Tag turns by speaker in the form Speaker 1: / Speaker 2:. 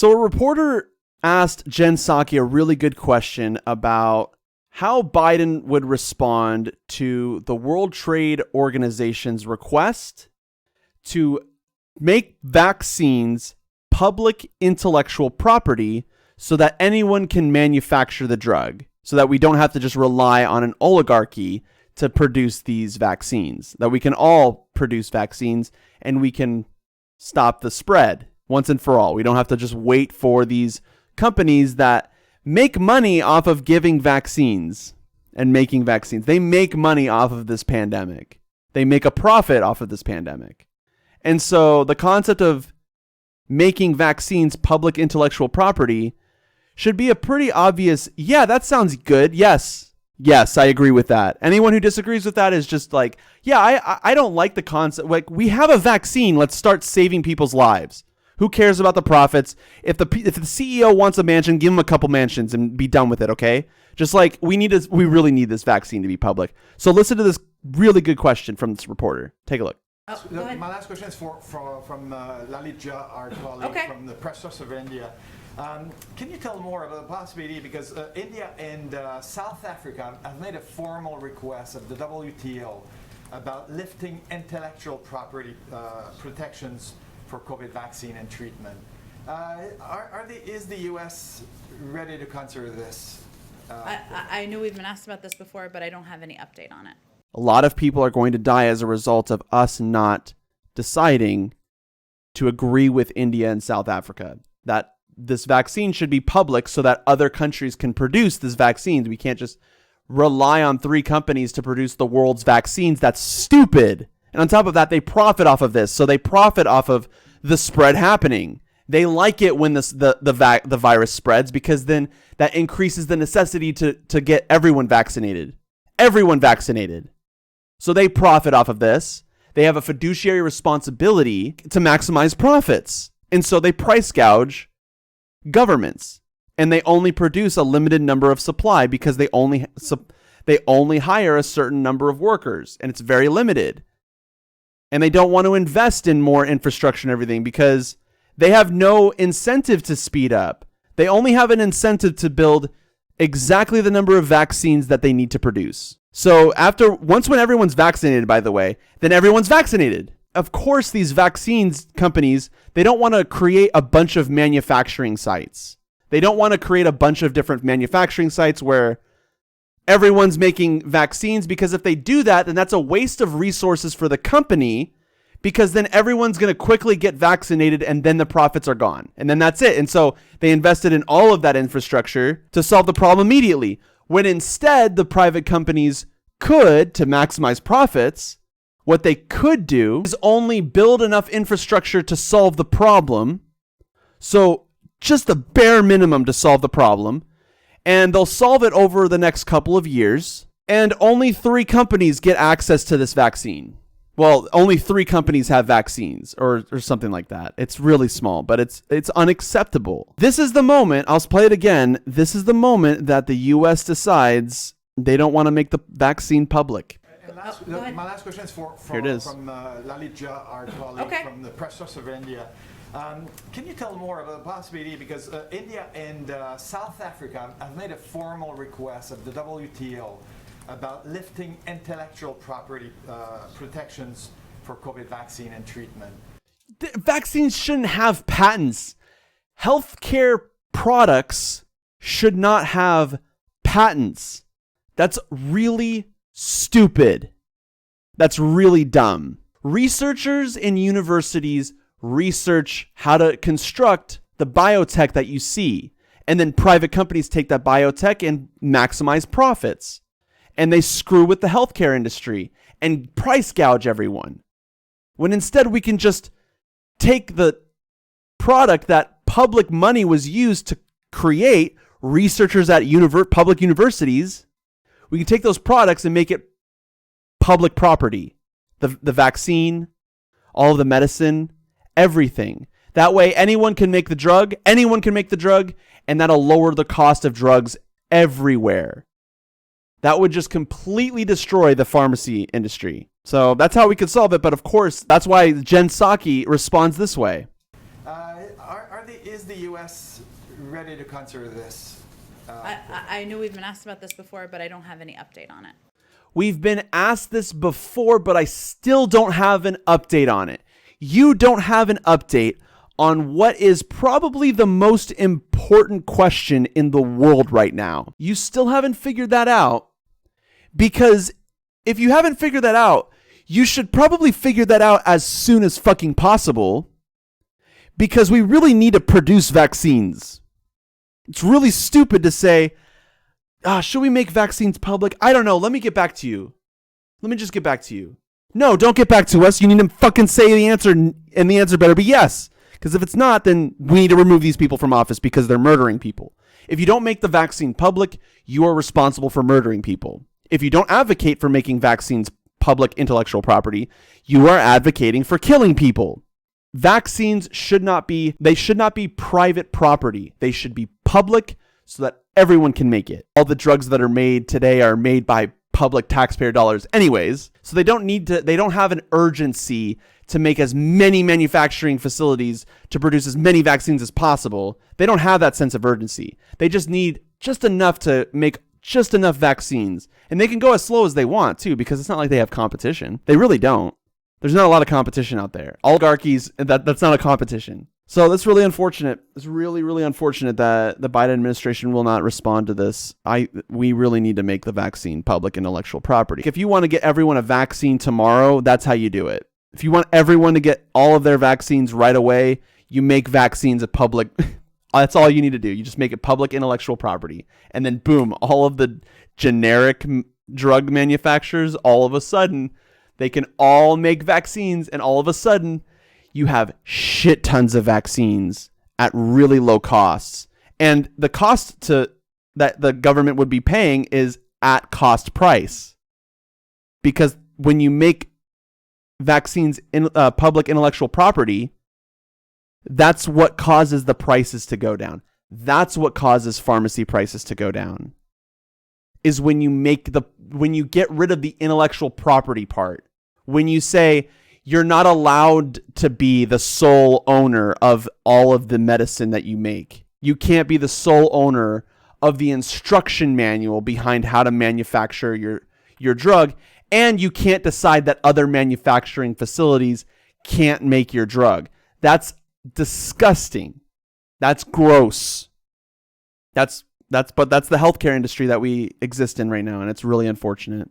Speaker 1: So a reporter asked Jen Psaki a really good question about how Biden would respond to the World Trade Organization's request to make vaccines public intellectual property so that anyone can manufacture the drug, so that we don't have to just rely on an oligarchy to produce these vaccines, that we can all produce vaccines and we can stop the spread once and for all. We don't have to just wait for these companies that make money off of giving vaccines and making vaccines. They make money off of this pandemic. They make a profit off of this pandemic. And so the concept of making vaccines public intellectual property should be a pretty obvious, yeah, that sounds good. Yes, I agree with that. Anyone who disagrees with that is just like, yeah, I don't like the concept. Like, we have a vaccine. Let's start saving people's lives. Who cares about the profits? If the CEO wants a mansion, give him a couple mansions and be done with it, okay? Just like we really need this vaccine to be public. So listen to this really good question from this reporter. Take a look.
Speaker 2: My last question is from Lalitja, our colleague from the Press Trust of India. Can you tell more about the possibility, because India and South Africa have made a formal request of the WTO about lifting intellectual property protections for COVID vaccine and treatment. Is the U.S. ready to consider this?
Speaker 3: I know we've been asked about this before, but I don't have any update on it.
Speaker 1: A lot of people are going to die as a result of us not deciding to agree with India and South Africa that this vaccine should be public so that other countries can produce these vaccines. We can't just rely on 3 companies to produce the world's vaccines. That's stupid. And on top of that, they profit off of this. So they profit off of the spread happening. They like it when the virus spreads, because then that increases the necessity to get everyone vaccinated. Everyone vaccinated. So they profit off of this. They have a fiduciary responsibility to maximize profits. And so they price gouge governments. And they only produce a limited number of supply because they only hire a certain number of workers. And it's very limited. And they don't want to invest in more infrastructure and everything because they have no incentive to speed up. They only have an incentive to build exactly the number of vaccines that they need to produce. So once when everyone's vaccinated, by the way, then everyone's vaccinated. Of course, these vaccines companies, they don't want to create a bunch of manufacturing sites. They don't want to create a bunch of different manufacturing sites where everyone's making vaccines, because if they do that, then that's a waste of resources for the company, because then everyone's going to quickly get vaccinated and then the profits are gone. And then that's it. And so they invested in all of that infrastructure to solve the problem immediately, when instead the private companies could, to maximize profits, what they could do is only build enough infrastructure to solve the problem. So just the bare minimum to solve the problem. And they'll solve it over the next couple of years. And only 3 companies get access to this vaccine. Well, only 3 companies have vaccines or something like that. It's really small, but it's unacceptable. This is the moment, I'll play it again. This is the moment that the U.S. decides they don't want to make the vaccine public.
Speaker 2: My last question is from Lalitja, our colleague from the Press Trust of India. Can you tell more about the possibility, because India and South Africa have made a formal request of the WTO about lifting intellectual property protections for COVID vaccine and treatment?
Speaker 1: The vaccines shouldn't have patents. Healthcare products should not have patents. That's really stupid. That's really dumb. Researchers in universities research how to construct the biotech that you see, and then private companies take that biotech and maximize profits. And they screw with the healthcare industry and price gouge everyone. When instead we can just take the product that public money was used to create, researchers at public universities, we can take those products and make it public property. The vaccine, all of the medicine, everything. That way anyone can make the drug, and that'll lower the cost of drugs everywhere. That would just completely destroy the pharmacy industry. So that's how we could solve it. But of course, that's why Jen Psaki responds this way.
Speaker 2: Is the U.S. ready to consider this?
Speaker 3: I know we've been asked about this before, but I don't have any update on it.
Speaker 1: We've been asked this before, but I still don't have an update on it. You don't have an update on what is probably the most important question in the world right now. You still haven't figured that out, because if you haven't figured that out, you should probably figure that out as soon as fucking possible, because we really need to produce vaccines. It's really stupid to say, should we make vaccines public? I don't know. Let me get back to you. Let me just get back to you. No, don't get back to us. You need to fucking say the answer, and the answer better be yes. Because if it's not, then we need to remove these people from office because they're murdering people. If you don't make the vaccine public, you are responsible for murdering people. If you don't advocate for making vaccines public intellectual property, you are advocating for killing people. Vaccines should not be private property. They should be public so that everyone can make it. All the drugs that are made today are made by public taxpayer dollars anyways. So they don't have an urgency to make as many manufacturing facilities to produce as many vaccines as possible. They don't have that sense of urgency. They just need just enough to make just enough vaccines. And they can go as slow as they want too, because it's not like they have competition. They really don't. There's not a lot of competition out there. Oligarchies, that's not a competition. So that's really unfortunate. It's really, really unfortunate that the Biden administration will not respond to this. We really need to make the vaccine public intellectual property. If you want to get everyone a vaccine tomorrow, that's how you do it. If you want everyone to get all of their vaccines right away, you make vaccines a public. That's all you need to do. You just make it public intellectual property. And then boom, all of the generic drug manufacturers, all of a sudden, they can all make vaccines, and all of a sudden, you have shit tons of vaccines at really low costs. And the cost that the government would be paying is at cost price. Because when you make vaccines in public intellectual property, that's what causes the prices to go down. That's what causes pharmacy prices to go down. Is when you get rid of the intellectual property part. When you say you're not allowed to be the sole owner of all of the medicine that you make. You can't be the sole owner of the instruction manual behind how to manufacture your drug, and you can't decide that other manufacturing facilities can't make your drug. That's disgusting. That's gross. But that's the healthcare industry that we exist in right now, and it's really unfortunate.